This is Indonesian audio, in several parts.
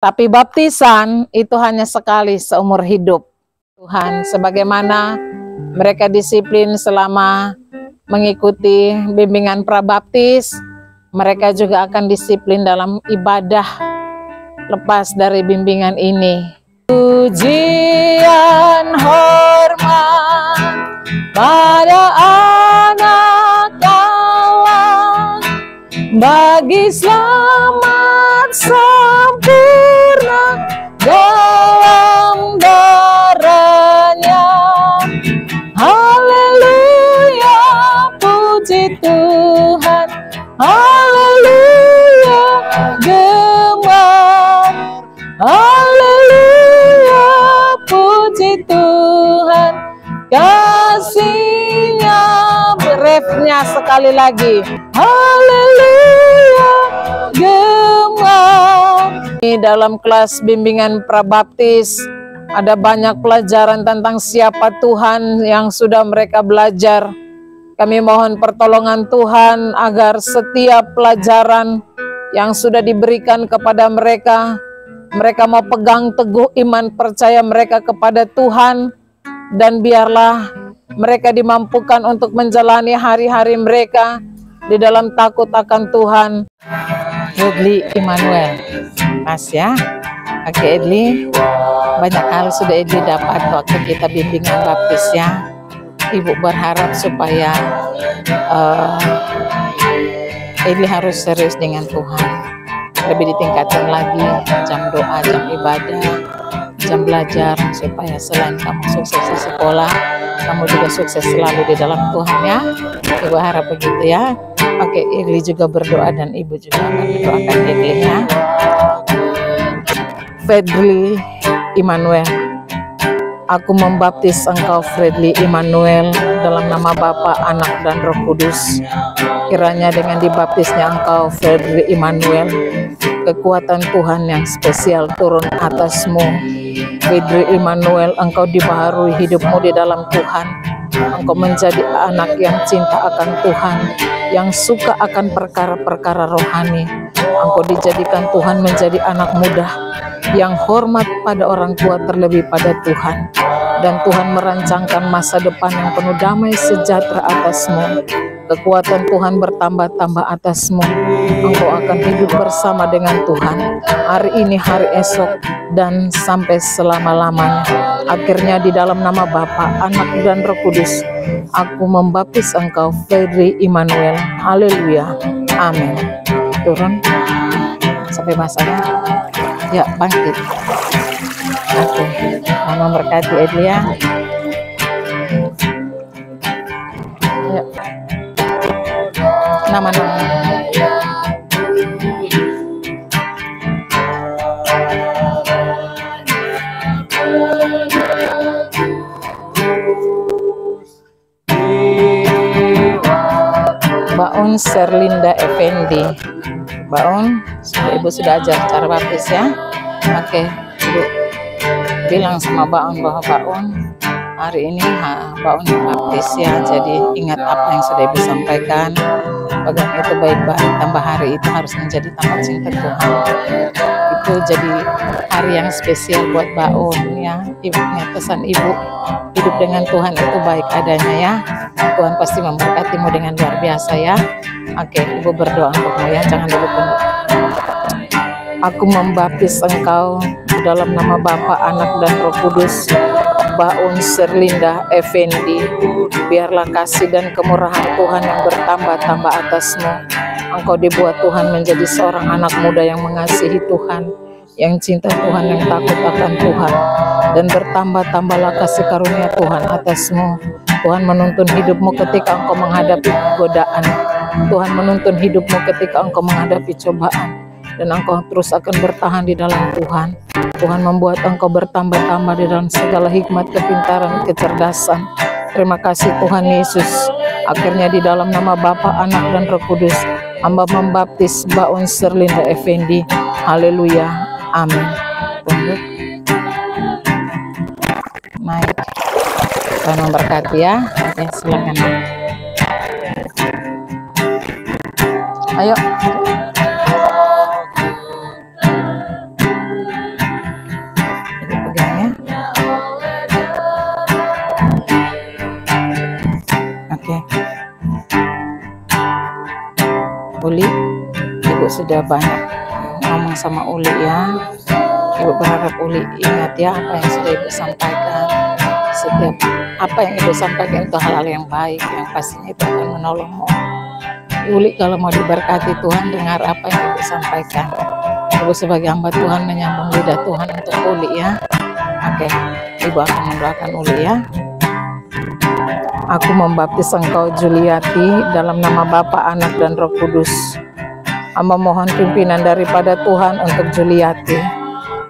Tapi baptisan itu hanya sekali seumur hidup. Tuhan, sebagaimana mereka disiplin selama mengikuti bimbingan prabaptis, mereka juga akan disiplin dalam ibadah lepas dari bimbingan ini. Pujian hormat pada anak Allah, bagi selamat sempurna dalam darahnya. Haleluya, puji Tuhan. Haleluya, gembala. Haleluya, puji Tuhan. Kasih-Nya, refnya sekali lagi. Haleluya, gembala. Dalam kelas bimbingan prabaptis ada banyak pelajaran tentang siapa Tuhan yang sudah mereka belajar. Kami mohon pertolongan Tuhan agar setiap pelajaran yang sudah diberikan kepada mereka, mereka mau pegang teguh iman percaya mereka kepada Tuhan, dan biarlah mereka dimampukan untuk menjalani hari-hari mereka di dalam takut akan Tuhan. Edli Immanuel, Mas ya. Oke Edli, banyak hal sudah Edli dapat waktu kita bimbingan baptis ya. Ibu berharap supaya Edli harus serius dengan Tuhan. Lebih ditingkatkan lagi jam doa, jam ibadah, jam belajar, supaya selain kamu sukses di sekolah, kamu juga sukses selalu di dalam Tuhan ya. Ibu harap begitu ya. Oke, Edli juga berdoa dan ibu juga akan mendoakan Edli ya. Fredly Immanuel, aku membaptis engkau Fredly Immanuel dalam nama Bapa, Anak, dan Roh Kudus. Kiranya dengan dibaptisnya engkau Fredly Immanuel, kekuatan Tuhan yang spesial turun atasmu. Fredly Immanuel, engkau dibaharui hidupmu di dalam Tuhan. Engkau menjadi anak yang cinta akan Tuhan, yang suka akan perkara-perkara rohani. Engkau dijadikan Tuhan menjadi anak muda yang hormat pada orang tua terlebih pada Tuhan. Dan Tuhan merancangkan masa depan yang penuh damai sejahtera atasmu. Kekuatan Tuhan bertambah-tambah atasmu. Engkau akan hidup bersama dengan Tuhan hari ini, hari esok, dan sampai selama-lamanya. Akhirnya di dalam nama Bapa, Anak, dan Roh Kudus, aku membaptis engkau Fredly Immanuel. Haleluya, amin. Turun sampai masanya. Ya, bangkit. Oke, Mama berkati Edli ya. Ya. Nama-nama. Baun Serlinda Effendi. Baun, Ibu sudah ajar cara baptis ya. Oke, Ibu bilang sama Baun bahwa Baun hari ini Baun baptis ya. Jadi ingat apa yang sudah Ibu sampaikan. Pegang itu baik-baik. Tambah hari itu harus menjadi tambah cinta Tuhan. Itu jadi hari yang spesial buat Baun ya. Ibunya pesan Ibu, hidup dengan Tuhan itu baik adanya ya. Tuhan pasti memberkatimu dengan luar biasa ya. Oke, Ibu berdoa untukmu ya, jangan lupa. Aku membaptis engkau dalam nama Bapa, Anak, dan Roh Kudus. Baun Serlinda Effendi, biarlah kasih dan kemurahan Tuhan yang bertambah-tambah atasmu. Engkau dibuat Tuhan menjadi seorang anak muda yang mengasihi Tuhan, yang cinta Tuhan, yang takut akan Tuhan, dan bertambah-tambahlah kasih karunia Tuhan atasmu. Tuhan menuntun hidupmu ketika engkau menghadapi godaan. Tuhan menuntun hidupmu ketika engkau menghadapi cobaan, dan engkau terus akan bertahan di dalam Tuhan. Tuhan membuat engkau bertambah-tambah di dalam segala hikmat, kepintaran, kecerdasan. Terima kasih Tuhan Yesus. Akhirnya di dalam nama Bapa, Anak, dan Roh Kudus, hamba membaptis Baun Serlinda Effendi. Haleluya, amin. Tunduk, naik. Tuhan memberkati ya. Oke, silakan. Ayo. sudah banyak ngomong sama Uli ya. Ibu berharap Uli ingat ya apa yang sudah Ibu sampaikan. Setiap apa yang Ibu sampaikan itu hal-hal yang baik, yang pastinya itu akan menolongmu. Uli kalau mau diberkati Tuhan, dengar apa yang Ibu sampaikan. Ibu sebagai hamba Tuhan menyambung lidah Tuhan untuk Uli ya. Oke, Ibu akan mendoakan Uli ya. Aku membaptis engkau Juliati dalam nama Bapa, Anak, dan Roh Kudus. Hamba mohon pimpinan daripada Tuhan untuk Juliati.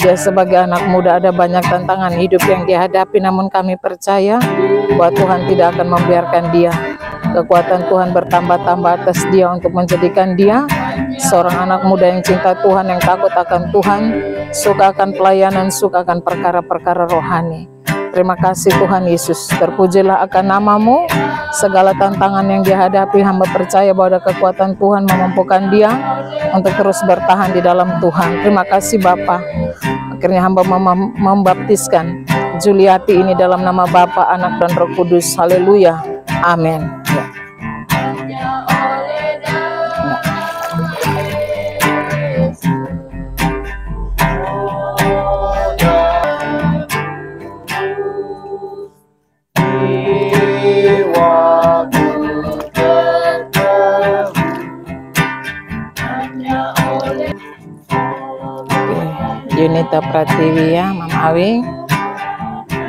Dia sebagai anak muda ada banyak tantangan hidup yang dihadapi, namun kami percaya bahwa Tuhan tidak akan membiarkan dia. Kekuatan Tuhan bertambah-tambah atas dia untuk menjadikan dia seorang anak muda yang cinta Tuhan, yang takut akan Tuhan, suka akan pelayanan, suka akan perkara-perkara rohani. Terima kasih Tuhan Yesus, terpujilah akan namamu. Segala tantangan yang dihadapi, hamba percaya bahwa ada kekuatan Tuhan memampukan dia untuk terus bertahan di dalam Tuhan. Terima kasih Bapa. Akhirnya hamba membaptiskan Juliati ini dalam nama Bapa, Anak, dan Roh Kudus. Haleluya. Amin. Yunita Pratiwi ya, Mama Awing.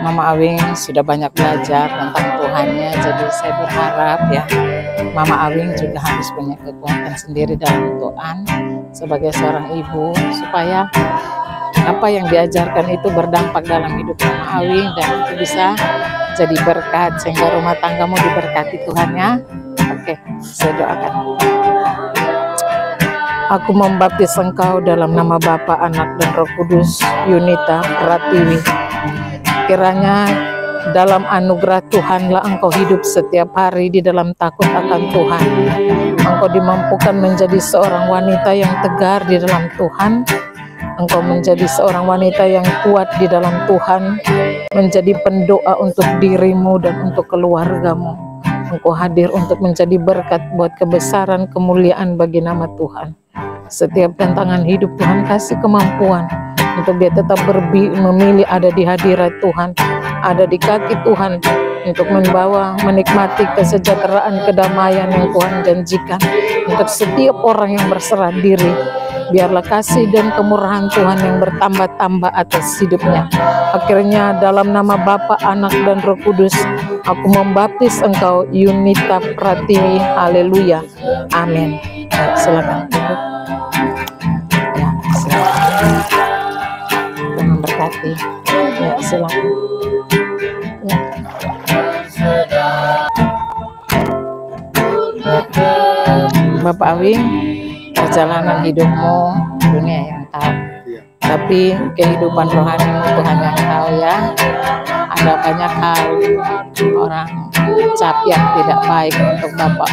Mama Awing sudah banyak belajar tentang Tuhannya, jadi saya berharap ya Mama Awing juga harus punya kekuatan sendiri dalam Tuhan sebagai seorang ibu, supaya apa yang diajarkan itu berdampak dalam hidup Mama Awing dan itu bisa jadi berkat sehingga rumah tanggamu diberkati Tuhan ya. Oke, saya doakan. Aku membaptis engkau dalam nama Bapa, Anak, dan Roh Kudus. Yunita Pratiwi, kiranya dalam anugerah Tuhanlah engkau hidup setiap hari di dalam takut akan Tuhan. Engkau dimampukan menjadi seorang wanita yang tegar di dalam Tuhan. Engkau menjadi seorang wanita yang kuat di dalam Tuhan, menjadi pendoa untuk dirimu dan untuk keluargamu. Engkau hadir untuk menjadi berkat buat kebesaran kemuliaan bagi nama Tuhan. Setiap tantangan hidup Tuhan kasih kemampuan untuk dia tetap memilih ada di hadirat Tuhan, ada di kaki Tuhan, untuk menikmati kesejahteraan, kedamaian yang Tuhan janjikan untuk setiap orang yang berserah diri. Biarlah kasih dan kemurahan Tuhan yang bertambah-tambah atas hidupnya. Akhirnya dalam nama Bapa, Anak, dan Roh Kudus, aku membaptis engkau Yunita Pratiwi. Haleluya. Amin. Silakan Ibu. Ya, silakan. Tuhan berkati. Ya, silakan. Ya. Bapak Awing, perjalanan hidupmu dunia yang tahu, tapi kehidupan rohanimu Tuhan yang tahu ya. Ada banyak hal orang cap yang tidak baik untuk Bapak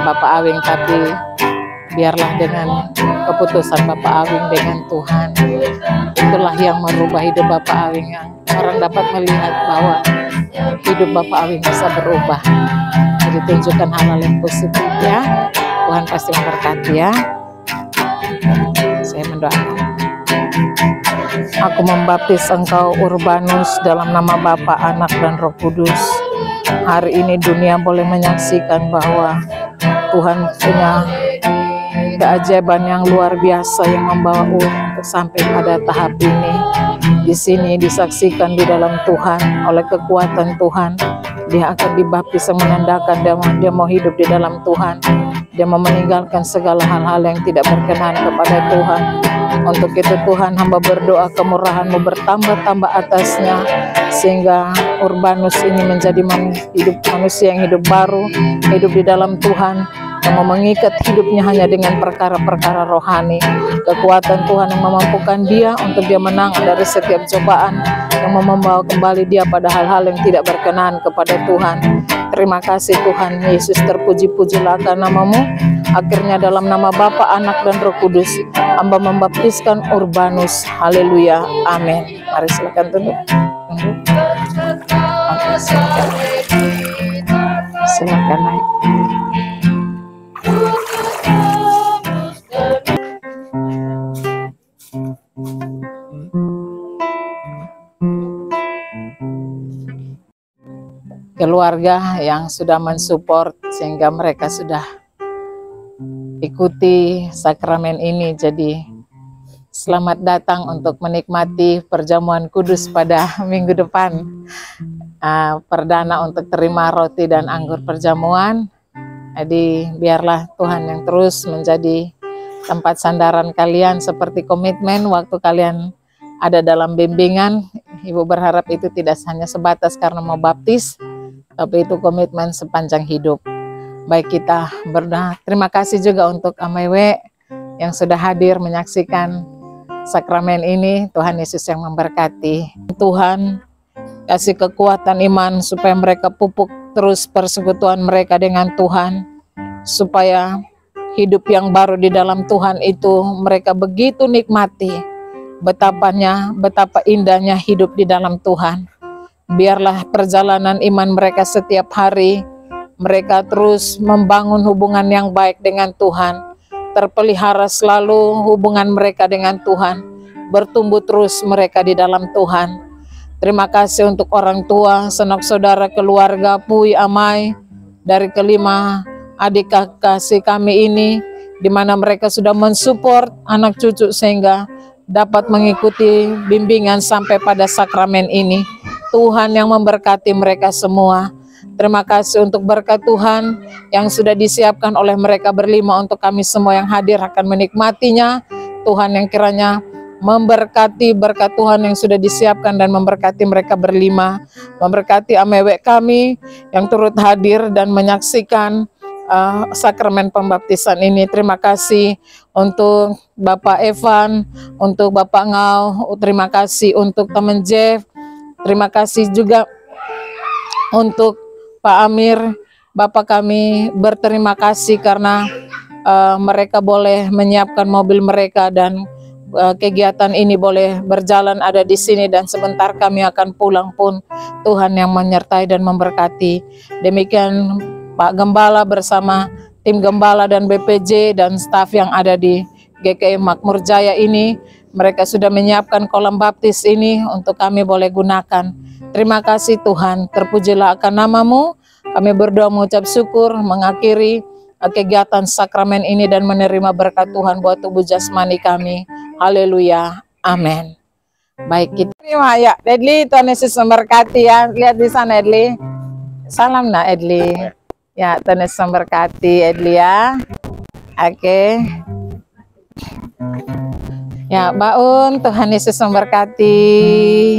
Bapak Awing, tapi biarlah dengan keputusan Bapak Awing dengan Tuhan, itulah yang merubah hidup Bapak Awing, yang orang dapat melihat bahwa hidup Bapak Awing bisa berubah. Jadi tunjukkan hal-hal yang positif ya. Tuhan pasti memberkati ya. Saya mendoakan. Aku membaptis engkau Urbanus dalam nama Bapa, Anak, dan Roh Kudus. Hari ini dunia boleh menyaksikan bahwa Tuhan punya keajaiban yang luar biasa yang membawa untuk sampai pada tahap ini. Di sini disaksikan di dalam Tuhan oleh kekuatan Tuhan. Dia akan dibaptis yang menandakan dia mau hidup di dalam Tuhan. Dia mau meninggalkan segala hal-hal yang tidak berkenan kepada Tuhan. Untuk itu Tuhan, hamba berdoa kemurahan-Mu bertambah-tambah atasnya, sehingga Urbanus ini menjadi manusia yang hidup baru, hidup di dalam Tuhan, yang mau mengikat hidupnya hanya dengan perkara-perkara rohani. Kekuatan Tuhan yang memampukan dia untuk dia menang dari setiap cobaan, yang mau membawa kembali dia pada hal-hal yang tidak berkenan kepada Tuhan. Terima kasih Tuhan Yesus, terpuji-pujilah akan namamu. Akhirnya dalam nama Bapa, Anak, dan Roh Kudus, hamba membaptiskan Urbanus. Haleluya. Amin. Mari silakan tunduk. Oke, silakan. Silakan naik. keluarga yang sudah mensupport sehingga mereka sudah ikuti sakramen ini. Jadi selamat datang untuk menikmati perjamuan kudus pada minggu depan. Perdana untuk terima roti dan anggur perjamuan. Jadi biarlah Tuhan yang terus menjadi tempat sandaran kalian, seperti komitmen waktu kalian ada dalam bimbingan. Ibu berharap itu tidak hanya sebatas karena mau baptis, tapi itu komitmen sepanjang hidup. Baik, kita berdoa. Terima kasih juga untuk Amewe yang sudah hadir menyaksikan sakramen ini. Tuhan Yesus yang memberkati. Tuhan kasih kekuatan iman supaya mereka pupuk terus persekutuan mereka dengan Tuhan, supaya hidup yang baru di dalam Tuhan itu mereka begitu nikmati. Betapa indahnya hidup di dalam Tuhan. Biarlah perjalanan iman mereka setiap hari, mereka terus membangun hubungan yang baik dengan Tuhan. Terpelihara selalu hubungan mereka dengan Tuhan. Bertumbuh terus mereka di dalam Tuhan. Terima kasih untuk orang tua, sanak saudara, keluarga, Pui, Amai, dari kelima adik kasih kami ini, di mana mereka sudah mensupport anak cucu sehingga dapat mengikuti bimbingan sampai pada sakramen ini. Tuhan yang memberkati mereka semua. Terima kasih untuk berkat Tuhan yang sudah disiapkan oleh mereka berlima untuk kami semua yang hadir akan menikmatinya. Tuhan yang kiranya memberkati berkat Tuhan yang sudah disiapkan dan memberkati mereka berlima. Memberkati Amewe kami yang turut hadir dan menyaksikan sakramen pembaptisan ini. Terima kasih untuk Bapak Evan, untuk Bapak Ngau, terima kasih untuk teman Jeff, terima kasih juga untuk Pak Amir. Bapak kami berterima kasih karena mereka boleh menyiapkan mobil mereka dan kegiatan ini boleh berjalan ada di sini, dan sebentar kami akan pulang pun Tuhan yang menyertai dan memberkati. Demikian Pak Gembala bersama tim Gembala dan BPJ dan staf yang ada di GKI Makmur Jaya ini, mereka sudah menyiapkan kolam baptis ini untuk kami boleh gunakan. Terima kasih Tuhan, terpujilah akan nama-Mu. Kami berdoa mengucap syukur, mengakhiri kegiatan sakramen ini dan menerima berkat Tuhan buat tubuh jasmani kami. Haleluya, amin. Baik, kita terima ya. Edli, Tuhan Yesus memberkati ya. Lihat di sana Edli. Salam nak Edli. Ya, Tuhan Yesus memberkati Edli ya. Oke. Ya, Baun, Tuhan Yesus memberkati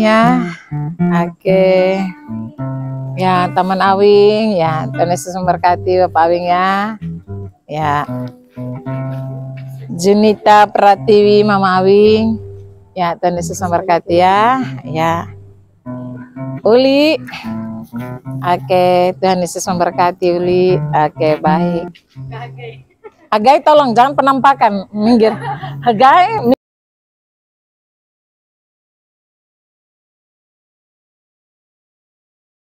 ya. Oke. Ya, Taman Awing, ya, Tuhan Yesus memberkati Bapak Awing ya. Ya. Junita Pratiwi, Mama Awing. Ya, Tuhan Yesus memberkati ya. Ya. Uli. Oke, Tuhan Yesus memberkati Uli. Oke, baik. Hagai tolong jangan penampakan, minggir. Hagai